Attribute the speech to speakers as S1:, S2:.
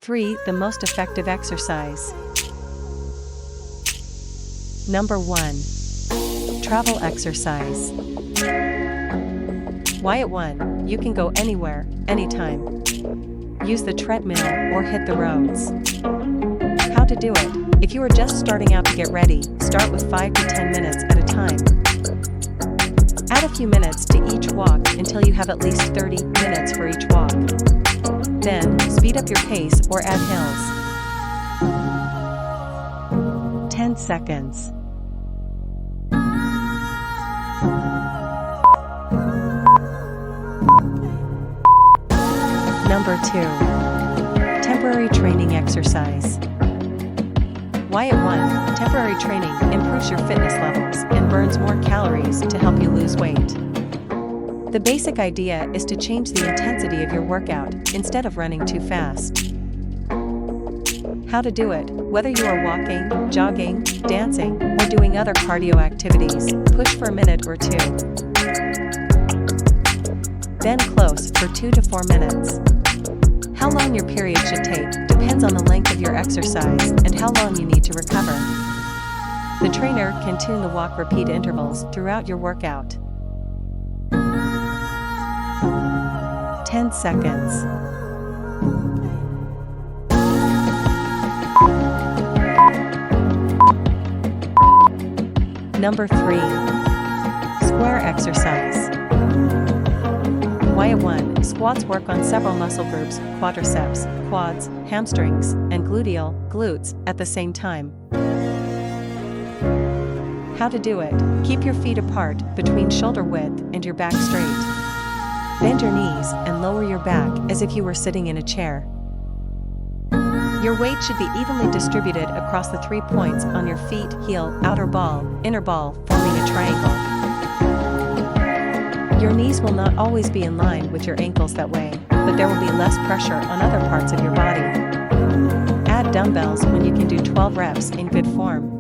S1: 3. The most effective exercise. Number 1. Travel exercise. Why at 1? You can go anywhere, anytime. Use the treadmill or hit the roads. How to do it. If you are just starting out to get ready, start with 5 to 10 minutes at a time. Add a few minutes to each walk until you have at least 30 minutes for each walk. Then, speed up your pace or add hills. 10 seconds. Number 2. Temporary training exercise. Why at 1? Temporary training improves your fitness levels and burns more calories to help you lose weight. The basic idea is to change the intensity of your workout instead of running too fast. How to do it. Whether you are walking, jogging, dancing, or doing other cardio activities, push for a minute or 2. Then close for 2 to 4 minutes. How long your period should take depends on the length of your exercise and how long you need to recover. The trainer can tune the walk repeat intervals throughout your workout. 10 seconds. Number 3. Square exercise. Why at 1? Squats work on several muscle groups, quadriceps, quads, hamstrings, and glutes, at the same time. How to do it. Keep your feet apart, between shoulder width, and your back straight. Bend your knees and lower your back as if you were sitting in a chair. Your weight should be evenly distributed across the 3 points on your feet, heel, outer ball, inner ball, forming a triangle. Your knees will not always be in line with your ankles that way, but there will be less pressure on other parts of your body. Add dumbbells when you can do 12 reps in good form.